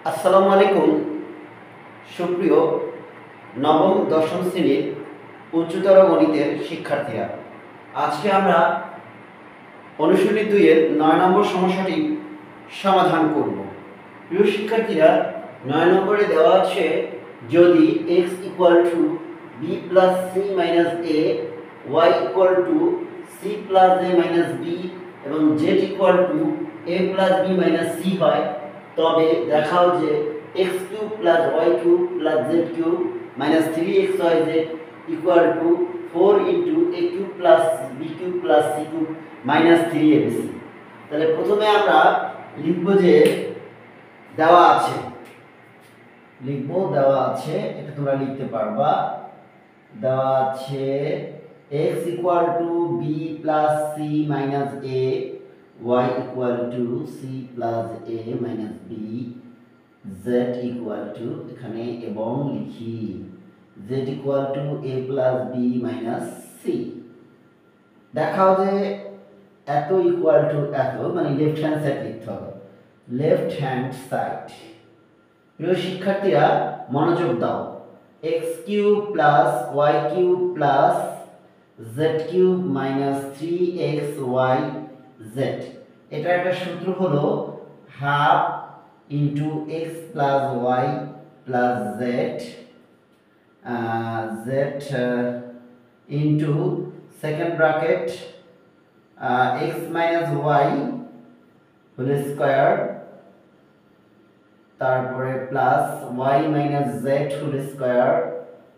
আসসালামু আলাইকুম সুপ্রিয় নবম দশম শ্রেণীর উচ্চতর গণিতের শিক্ষার্থীরা। আজকে আমরা অনুশীলনী 2 এর 9 নম্বর সমস্যাটি সমাধান করব। প্রিয় শিক্ষার্থীরা, 9 নম্বরে দেওয়া আছে যদি x = b + c - a, y = c + a - b এবং z = a + b - c হয়, তবে দেখাও যে x³ + y³ + z³ - 3xyz = 4 × a³ + b³ + c³ - 3abc। তাহলে প্রথমে আমরা লিখব যে দেওয়া আছে, এটা তোমরা লিখতে পারবা। দেওয়া আছে x = b + c - a, y = c + a - b, z = এখানে এবং লিখি z = a + b - c। দেখাও যে এত ইকুয়াল টু এত, মানে লেফট হ্যান্ড সাইড লিখতে হবে, লেফট হ্যান্ড সাইড। প্রিয় শিক্ষার্থীরা মনোযোগ দাও, x³ + y³ + z³ - 3xyz, এটা একটা সূত্র হলো half into x + y + z into second bracket x - y whole square, তারপরে plus y - z whole square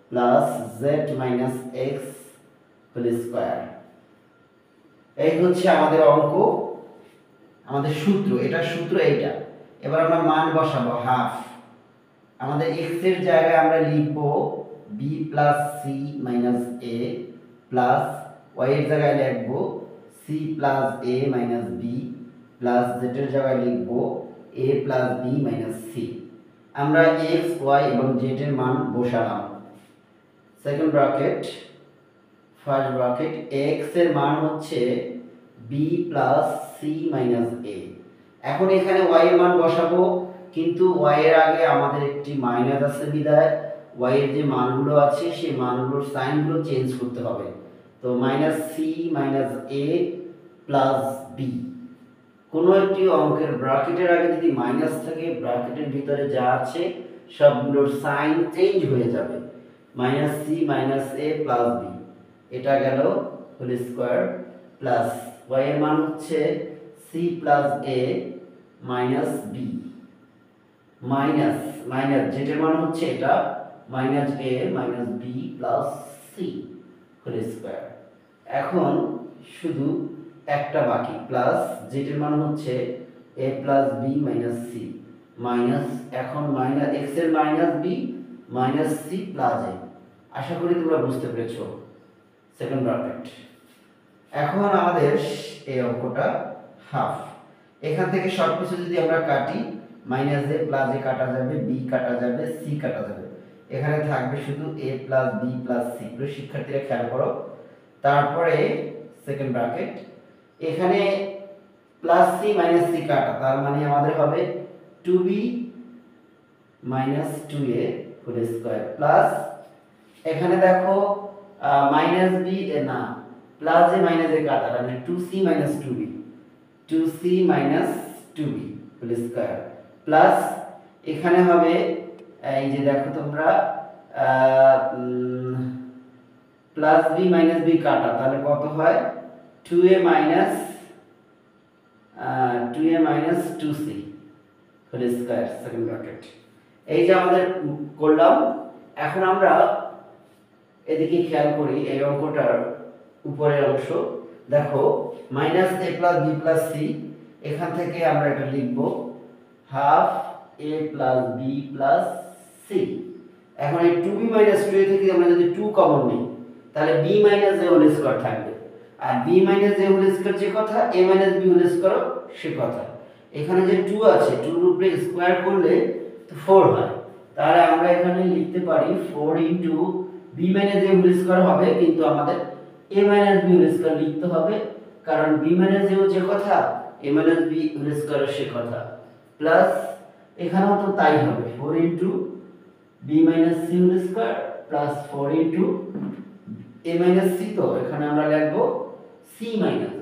plus z - x whole square. এই হচ্ছে আমাদের অঙ্ক, আমাদের সূত্র, এটা সূত্র এইটা। এবার আমরা মান বসাবো হাফ। আমাদের x এর জায়গায় আমরা লিখব b + c - a plus y এর জায়গায় লিখব c + a - b plus z এর জায়গায় লিখব a + b - c। আমরা x, y এবং z এর মান বসালাম। Second bracket, first bracket, x এর মান হচ্ছে b + c - a। এখন এখানে y এর মান বসাবো, কিন্তু y এর আগে আমাদের একটি মাইনাস আছে বিধায় y এর যে মানগুলো আছে সেই মানগুলোর সাইনগুলো চেঞ্জ করতে হবে। তো -c - a + b। কোনো একটি অঙ্কের ব্র্যাকেটের আগে যদি মাইনাস থাকে, ব্র্যাকেটের ভিতরে যা আছে সবগুলোর সাইন চেঞ্জ হয়ে যাবে। -c - a + b, এটা গেল হোল স্কয়ার প্লাস y এর মান হচ্ছে c + a - b minus z এর মান হচ্ছে এটা -a - b + c whole square. এখন শুধু একটা বাকি, প্লাস z এর মান হচ্ছে a + b - c মাইনাস, এখন x এর -b - c + a। আশা করি তোমরা বুঝতে পেরেছো। Second bracket. এখন আমাদের এই অঙ্কটা হাফ। এখান থেকে সবকিছু যদি আমরা কাটি, -a + a কাটা যাবে, b কাটা যাবে, c কাটা যাবে, এখানে থাকবে শুধু a + b + c। প্রিয় শিক্ষার্থীরা খেয়াল করো। তারপরে সেকেন্ড ব্র্যাকেট, এখানে +c - c কাটা, তার মানে আমাদের হবে 2b - 2a whole square plus, এখানে দেখো -b না, +a - a কাটা, মানে 2c - 2b, 2c - 2b whole square plus, এখানে হবে এই যে দেখো তোমরা +b - b কাটা, তাহলে কত হয় 2a - 2c whole square second bracket. এই যে আমাদের করলাম। এখন আমরা এদিকে খেয়াল করি, এই অঙ্কটার উপরের অংশ দেখো -a + b + c, এখান থেকে আমরা এটা লিখব হাফ a + b + c। এখন এই 2b - 2a থেকে আমরা যদি 2 কমন নিই, তাহলে b - a হোল স্কয়ার থাকবে, আর b - a হোল স্কয়ার যে কথা, a - b হোল স্কয়ার সে কথা। এখানে যে 2 আছে, 2 এর উপরে স্কয়ার করলে তো 4 হয়, তাহলে আমরা এখানে লিখতে পারি 4 × b - a হোল স্কয়ার হবে, কিন্তু আমাদের a - b হোল স্কয়ার লিখতে হবে, কারণ b - a যে কথা, a - b হোল স্কয়ার সে কথা, প্লাস এখানেও তো তাই হবে, 4 into B minus C whole square plus 4 into A minus C, তো এখানে আমরা লিখবো C minus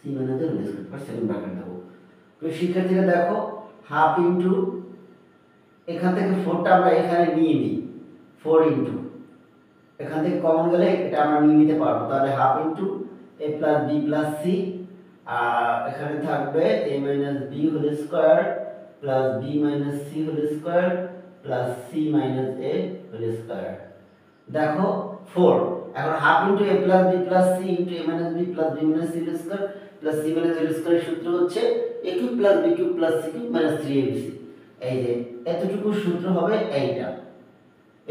A whole square পর সেকেন্ড ব্র্যাকেট দেবো। তো শিক্ষার্থীরা দেখো হাফ ইন্টু, এখান থেকে 4টা আমরা এখানে নিয়ে নিই, 4 ইন্টু এখান থেকে কমন গেলে এটা আমরা নিয়ে নিতে পারবো, তাহলে half into A plus B plus C, আর এখানে থাকবে A minus B whole square plus B minus C whole square plus C minus A whole square. দেখো 4, এখন half into A plus B plus C into A minus B plus B minus C whole square plus C minus whole স্কোয়ারের সূত্র হচ্ছে A cube plus B cube plus C cube minus 3abc। এই যে এতটুকু সূত্র হবে এইটা,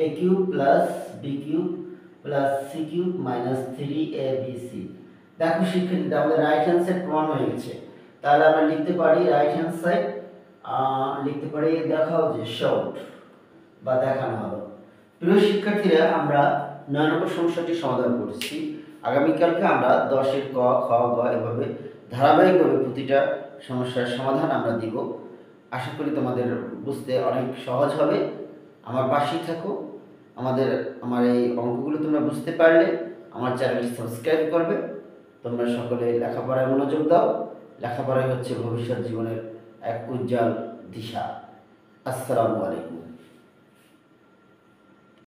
a cube plus B cube plus C cube minus 3abc। দেখো শিক্ষার্থীরা আমাদের রাইট হ্যান্ড সাইড প্রমাণ হয়ে গেছে, তাহলে আমরা লিখতে পারি রাইট হ্যান্ড সাইড লিখতে পারি দেখাও যে শর্ট বা দেখানো হলো। প্রিয় শিক্ষার্থীরা আমরা 9 নম্বর সমস্যাটি সমাধান করছি। আগামীকালকে আমরা 10-এর ক খ গ এভাবে ধারাবাহিকভাবে প্রতিটা সমস্যার সমাধান আমরা দিব। আশা করি তোমাদের বুঝতে অনেক সহজ হবে। আমার পাশেই থাকো, আমার এই অঙ্কগুলো তোমরা বুঝতে পারলে আমার চ্যানেলটি সাবস্ক্রাইব করবে। তোমরা সকলে লেখাপড়ায় মনোযোগ দাও, লেখাপড়াই হচ্ছে ভবিষ্যৎ জীবনের এক উজ্জ্বল দিশা। আসসালামু আলাইকুম।